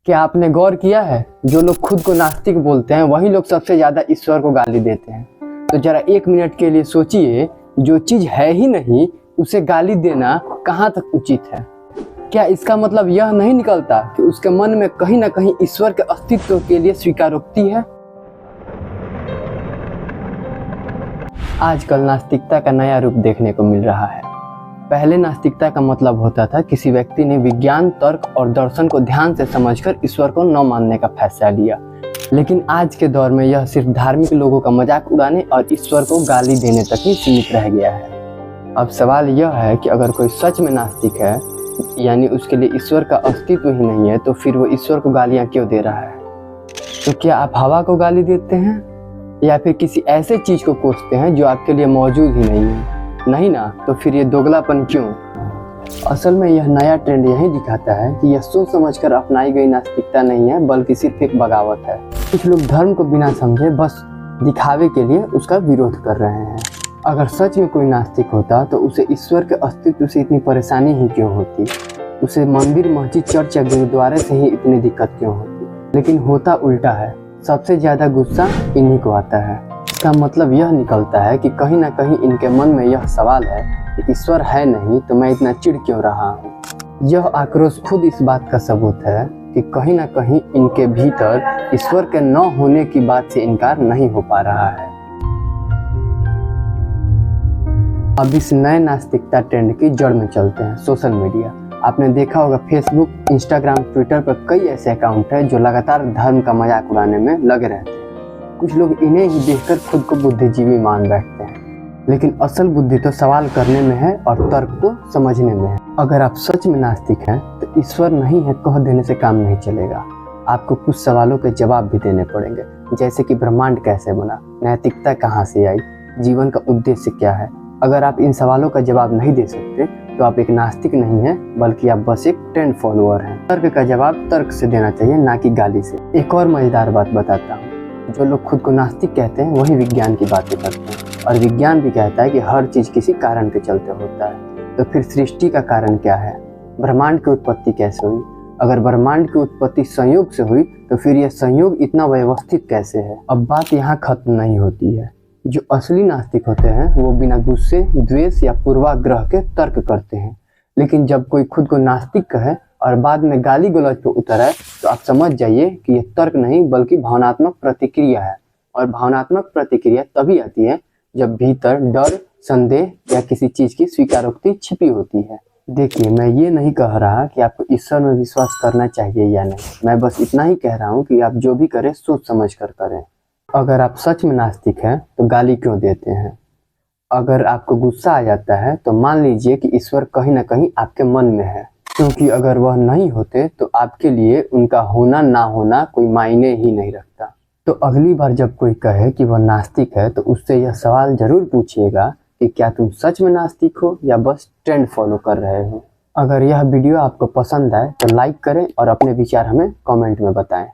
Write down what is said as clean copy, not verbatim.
क्या आपने गौर किया है, जो लोग खुद को नास्तिक बोलते हैं वही लोग सबसे ज्यादा ईश्वर को गाली देते हैं। तो जरा एक मिनट के लिए सोचिए, जो चीज है ही नहीं उसे गाली देना कहाँ तक उचित है। क्या इसका मतलब यह नहीं निकलता कि उसके मन में कहीं ना कहीं ईश्वर के अस्तित्व के लिए स्वीकारोक्ति है। आजकल नास्तिकता का नया रूप देखने को मिल रहा है। पहले नास्तिकता का मतलब होता था किसी व्यक्ति ने विज्ञान, तर्क और दर्शन को ध्यान से समझकर ईश्वर को न मानने का फैसला लिया। लेकिन आज के दौर में यह सिर्फ धार्मिक लोगों का मजाक उड़ाने और ईश्वर को गाली देने तक ही सीमित रह गया है। अब सवाल यह है कि अगर कोई सच में नास्तिक है, यानी उसके लिए ईश्वर का अस्तित्व ही नहीं है, तो फिर वो ईश्वर को गालियाँ क्यों दे रहा है। तो क्या आप हवा को गाली देते हैं या फिर किसी ऐसे चीज को कोसते हैं जो आपके लिए मौजूद ही नहीं है? नहीं ना, तो फिर ये दोगलापन क्यों? असल में यह नया ट्रेंड यही दिखाता है कि यह सोच समझकर अपनाई गई नास्तिकता नहीं है, बल्कि सिर्फ एक बगावत है। कुछ लोग धर्म को बिना समझे बस दिखावे के लिए उसका विरोध कर रहे हैं। अगर सच में कोई नास्तिक होता तो उसे ईश्वर के अस्तित्व से इतनी परेशानी ही क्यों होती? उसे मंदिर, मस्जिद, चर्च या गुरुद्वारे से ही इतनी दिक्कत क्यों होती? लेकिन होता उल्टा है। सबसे ज्यादा गुस्सा इन्हीं को आता है। इसका मतलब यह निकलता है कि कहीं ना कहीं इनके मन में यह सवाल है कि ईश्वर है नहीं तो मैं इतना चिढ़ क्यों रहा हूँ। यह आक्रोश खुद इस बात का सबूत है कि कहीं ना कहीं इनके भीतर ईश्वर के न होने की बात से इनकार नहीं हो पा रहा है। अब इस नए नास्तिकता ट्रेंड की जड़ में चलते हैं, सोशल मीडिया। आपने देखा होगा फेसबुक, इंस्टाग्राम, ट्विटर पर कई ऐसे अकाउंट हैं जो लगातार धर्म का मजाक उड़ाने में लगे रहते हैं। कुछ लोग इन्हें ही देखकर खुद को बुद्धिजीवी मान बैठते हैं, लेकिन असल बुद्धि तो सवाल करने में है और तर्क को समझने में है। अगर आप सच में नास्तिक हैं तो ईश्वर नहीं है कह देने से काम नहीं चलेगा। आपको कुछ सवालों के जवाब भी देने पड़ेंगे, जैसे कि ब्रह्मांड कैसे बना, नैतिकता कहाँ से आई, जीवन का उद्देश्य क्या है। अगर आप इन सवालों का जवाब नहीं दे सकते तो आप एक नास्तिक नहीं हैं, बल्कि आप बस एक ट्रेंड फॉलोअर हैं। तर्क का जवाब तर्क से देना चाहिए, ना कि गाली से। एक और मजेदार बात बताता हूँ। जो लोग खुद को नास्तिक कहते हैं वही विज्ञान की बातें करते हैं, और विज्ञान भी कहता है कि हर चीज किसी कारण के चलते होता है। तो फिर सृष्टि का कारण क्या है? ब्रह्मांड की उत्पत्ति कैसे हुई? अगर ब्रह्मांड की उत्पत्ति संयोग से हुई तो फिर यह संयोग इतना व्यवस्थित कैसे है? अब बात यहाँ खत्म नहीं होती है। जो असली नास्तिक होते हैं वो बिना गुस्से, द्वेष या पूर्वाग्रह के तर्क करते हैं। लेकिन जब कोई खुद को नास्तिक कहे और बाद में गाली गलौज पर उतर आए तो आप समझ जाइए कि यह तर्क नहीं बल्कि भावनात्मक प्रतिक्रिया है। और भावनात्मक प्रतिक्रिया तभी आती है जब भीतर डर, संदेह या किसी चीज की स्वीकारोक्ति छिपी होती है। देखिए, मैं ये नहीं कह रहा कि आपको ईश्वर में विश्वास करना चाहिए या नहीं। मैं बस इतना ही कह रहा हूँ कि आप जो भी करें सोच समझ कर करें। अगर आप सच में नास्तिक हैं तो गाली क्यों देते हैं? अगर आपको गुस्सा आ जाता है तो मान लीजिए कि ईश्वर कहीं ना कहीं आपके मन में है, क्योंकि अगर वह नहीं होते तो आपके लिए उनका होना ना होना कोई मायने ही नहीं रखता। तो अगली बार जब कोई कहे कि वह नास्तिक है तो उससे यह सवाल जरूर पूछिएगा कि क्या तुम सच में नास्तिक हो या बस ट्रेंड फॉलो कर रहे हो। अगर यह वीडियो आपको पसंद आए तो लाइक करें और अपने विचार हमें कमेंट में बताएं।